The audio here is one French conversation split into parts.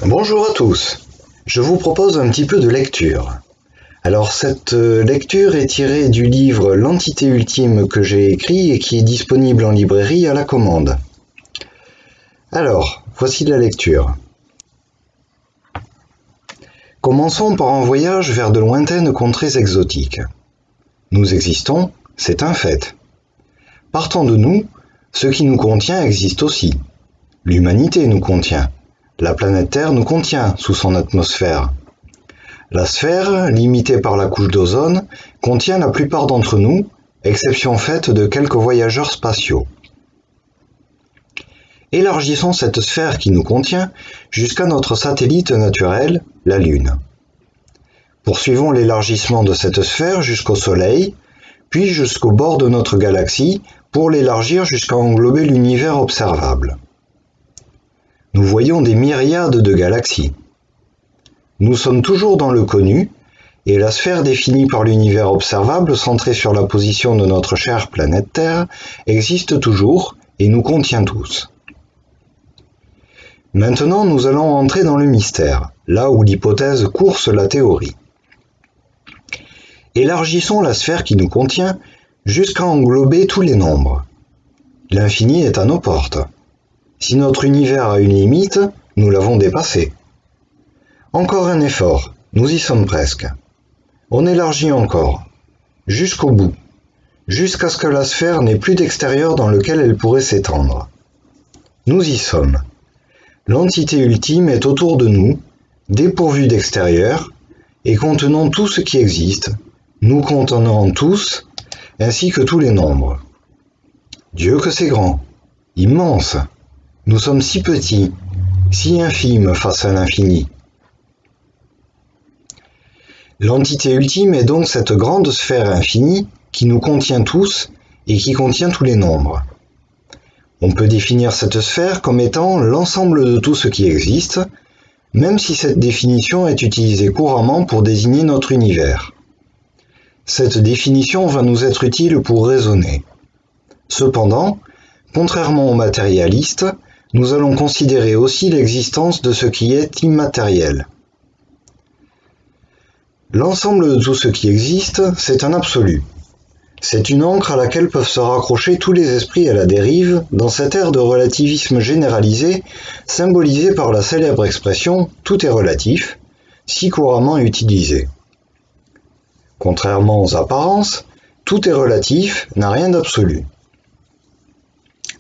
Bonjour à tous, je vous propose un petit peu de lecture. Alors cette lecture est tirée du livre L'entité ultime que j'ai écrit et qui est disponible en librairie à la commande. Alors, voici la lecture. Commençons par un voyage vers de lointaines contrées exotiques. Nous existons, c'est un fait. Partant de nous, ce qui nous contient existe aussi. L'humanité nous contient. La planète Terre nous contient sous son atmosphère. La sphère, limitée par la couche d'ozone, contient la plupart d'entre nous, exception faite de quelques voyageurs spatiaux. Élargissons cette sphère qui nous contient jusqu'à notre satellite naturel, la Lune. Poursuivons l'élargissement de cette sphère jusqu'au Soleil, puis jusqu'au bord de notre galaxie pour l'élargir jusqu'à englober l'univers observable. Nous voyons des myriades de galaxies. Nous sommes toujours dans le connu, et la sphère définie par l'univers observable centré sur la position de notre chère planète Terre existe toujours et nous contient tous. Maintenant, nous allons entrer dans le mystère, là où l'hypothèse course la théorie. Élargissons la sphère qui nous contient jusqu'à englober tous les nombres. L'infini est à nos portes. Si notre univers a une limite, nous l'avons dépassé. Encore un effort, nous y sommes presque. On élargit encore, jusqu'au bout, jusqu'à ce que la sphère n'ait plus d'extérieur dans lequel elle pourrait s'étendre. Nous y sommes. L'entité ultime est autour de nous, dépourvue d'extérieur, et contenant tout ce qui existe, nous contenant tous, ainsi que tous les nombres. Dieu que c'est grand, immense. Nous sommes si petits, si infimes face à l'infini. L'entité ultime est donc cette grande sphère infinie qui nous contient tous et qui contient tous les nombres. On peut définir cette sphère comme étant l'ensemble de tout ce qui existe, même si cette définition est utilisée couramment pour désigner notre univers. Cette définition va nous être utile pour raisonner. Cependant, contrairement aux matérialistes, nous allons considérer aussi l'existence de ce qui est immatériel. L'ensemble de tout ce qui existe, c'est un absolu. C'est une ancre à laquelle peuvent se raccrocher tous les esprits à la dérive dans cette ère de relativisme généralisé, symbolisée par la célèbre expression « tout est relatif », si couramment utilisée. Contrairement aux apparences, tout est relatif n'a rien d'absolu.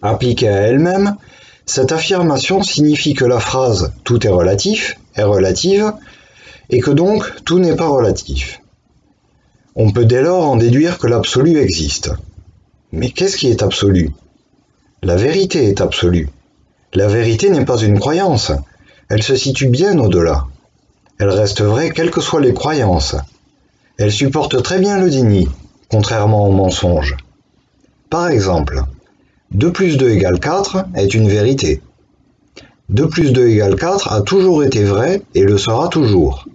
Appliquée à elle-même, cette affirmation signifie que la phrase « tout est relatif » est relative et que donc tout n'est pas relatif. On peut dès lors en déduire que l'absolu existe. Mais qu'est-ce qui est absolu? La vérité est absolue. La vérité n'est pas une croyance, elle se situe bien au-delà. Elle reste vraie quelles que soient les croyances. Elle supporte très bien le déni, contrairement au mensonge. Par exemple, 2 plus 2 égale 4 est une vérité. 2 plus 2 égale 4 a toujours été vrai et le sera toujours.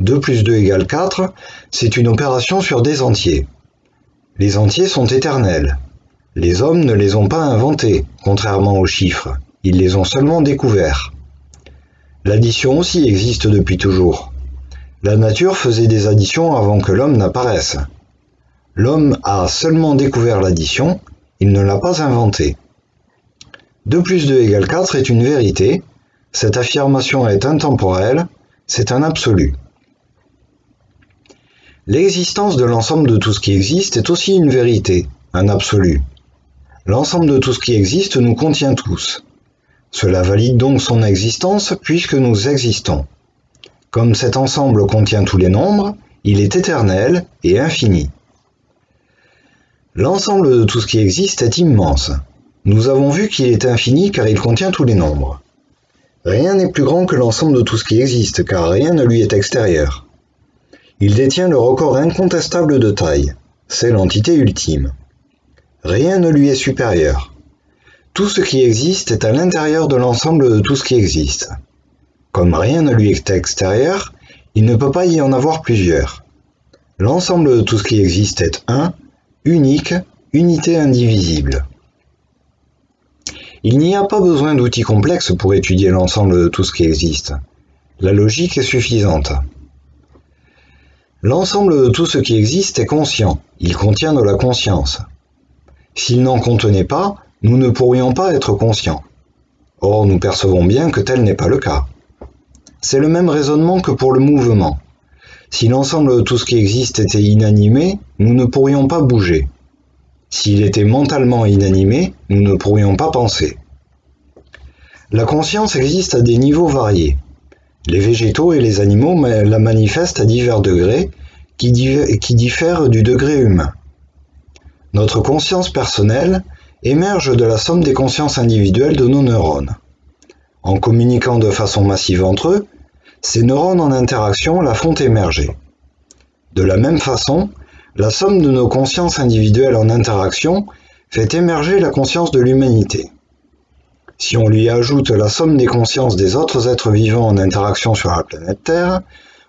2 plus 2 égale 4, c'est une opération sur des entiers. Les entiers sont éternels. Les hommes ne les ont pas inventés, contrairement aux chiffres. Ils les ont seulement découverts. L'addition aussi existe depuis toujours. La nature faisait des additions avant que l'homme n'apparaisse. L'homme a seulement découvert l'addition, il ne l'a pas inventée. 2 plus 2 égale 4 est une vérité, cette affirmation est intemporelle, c'est un absolu. L'existence de l'ensemble de tout ce qui existe est aussi une vérité, un absolu. L'ensemble de tout ce qui existe nous contient tous. Cela valide donc son existence puisque nous existons. Comme cet ensemble contient tous les nombres, il est éternel et infini. L'ensemble de tout ce qui existe est immense. Nous avons vu qu'il est infini car il contient tous les nombres. Rien n'est plus grand que l'ensemble de tout ce qui existe car rien ne lui est extérieur. Il détient le record incontestable de taille, c'est l'entité ultime. Rien ne lui est supérieur. Tout ce qui existe est à l'intérieur de l'ensemble de tout ce qui existe. Comme rien ne lui est extérieur, il ne peut pas y en avoir plusieurs. L'ensemble de tout ce qui existe est un, unique, unité indivisible. Il n'y a pas besoin d'outils complexes pour étudier l'ensemble de tout ce qui existe. La logique est suffisante. L'ensemble de tout ce qui existe est conscient, il contient de la conscience. S'il n'en contenait pas, nous ne pourrions pas être conscients. Or, nous percevons bien que tel n'est pas le cas. C'est le même raisonnement que pour le mouvement. Si l'ensemble de tout ce qui existe était inanimé, nous ne pourrions pas bouger. S'il était mentalement inanimé, nous ne pourrions pas penser. La conscience existe à des niveaux variés. Les végétaux et les animaux la manifestent à divers degrés qui diffèrent du degré humain. Notre conscience personnelle émerge de la somme des consciences individuelles de nos neurones. En communiquant de façon massive entre eux, ces neurones en interaction la font émerger. De la même façon, la somme de nos consciences individuelles en interaction fait émerger la conscience de l'humanité. Si on lui ajoute la somme des consciences des autres êtres vivants en interaction sur la planète Terre,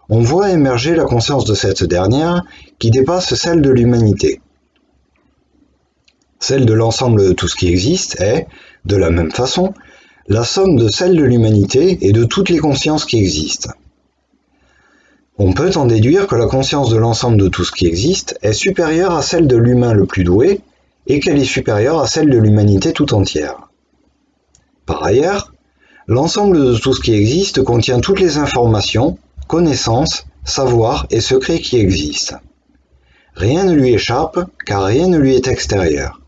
on voit émerger la conscience de cette dernière qui dépasse celle de l'humanité. Celle de l'ensemble de tout ce qui existe est, de la même façon, la somme de celle de l'humanité et de toutes les consciences qui existent. On peut en déduire que la conscience de l'ensemble de tout ce qui existe est supérieure à celle de l'humain le plus doué et qu'elle est supérieure à celle de l'humanité tout entière. Par ailleurs, l'ensemble de tout ce qui existe contient toutes les informations, connaissances, savoirs et secrets qui existent. Rien ne lui échappe, car rien ne lui est extérieur.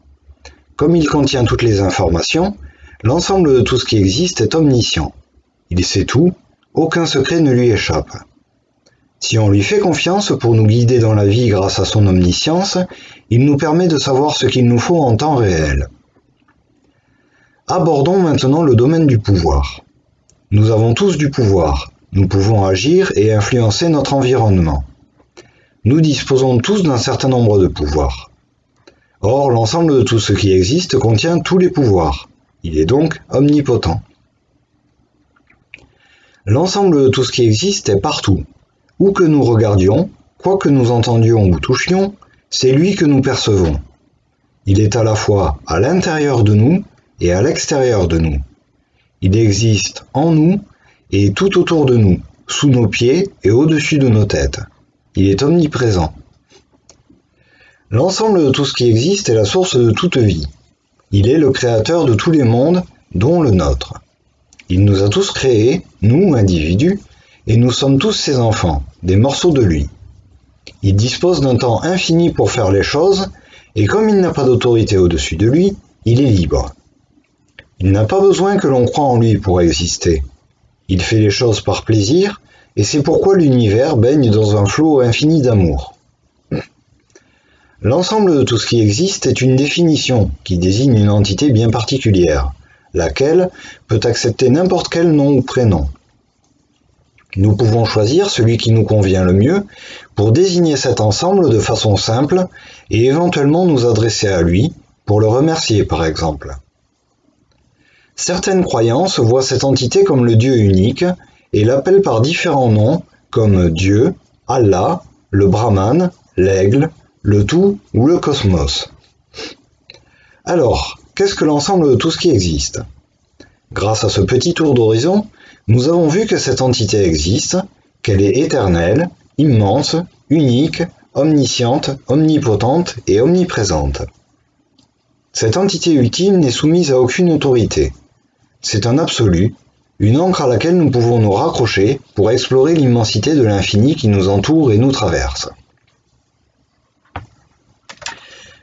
Comme il contient toutes les informations, l'ensemble de tout ce qui existe est omniscient. Il sait tout, aucun secret ne lui échappe. Si on lui fait confiance pour nous guider dans la vie grâce à son omniscience, il nous permet de savoir ce qu'il nous faut en temps réel. Abordons maintenant le domaine du pouvoir. Nous avons tous du pouvoir, nous pouvons agir et influencer notre environnement. Nous disposons tous d'un certain nombre de pouvoirs. Or, l'ensemble de tout ce qui existe contient tous les pouvoirs. Il est donc omnipotent. L'ensemble de tout ce qui existe est partout. Où que nous regardions, quoi que nous entendions ou touchions, c'est lui que nous percevons. Il est à la fois à l'intérieur de nous et à l'extérieur de nous. Il existe en nous et tout autour de nous, sous nos pieds et au-dessus de nos têtes. Il est omniprésent. L'ensemble de tout ce qui existe est la source de toute vie. Il est le créateur de tous les mondes, dont le nôtre. Il nous a tous créés, nous, individus, et nous sommes tous ses enfants, des morceaux de lui. Il dispose d'un temps infini pour faire les choses, et comme il n'a pas d'autorité au-dessus de lui, il est libre. Il n'a pas besoin que l'on croie en lui pour exister. Il fait les choses par plaisir, et c'est pourquoi l'univers baigne dans un flot infini d'amour. L'ensemble de tout ce qui existe est une définition qui désigne une entité bien particulière, laquelle peut accepter n'importe quel nom ou prénom. Nous pouvons choisir celui qui nous convient le mieux pour désigner cet ensemble de façon simple et éventuellement nous adresser à lui pour le remercier par exemple. Certaines croyances voient cette entité comme le Dieu unique et l'appellent par différents noms comme Dieu, Allah, le Brahman, l'aigle, le tout ou le cosmos. Alors, qu'est-ce que l'ensemble de tout ce qui existe ? Grâce à ce petit tour d'horizon, nous avons vu que cette entité existe, qu'elle est éternelle, immense, unique, omnisciente, omnipotente et omniprésente. Cette entité ultime n'est soumise à aucune autorité. C'est un absolu, une encre à laquelle nous pouvons nous raccrocher pour explorer l'immensité de l'infini qui nous entoure et nous traverse.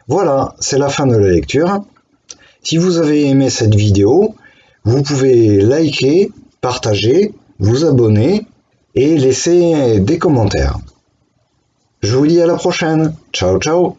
Voilà, c'est la fin de la lecture. Si vous avez aimé cette vidéo, vous pouvez liker, partager, vous abonner et laisser des commentaires. Je vous dis à la prochaine. Ciao ciao.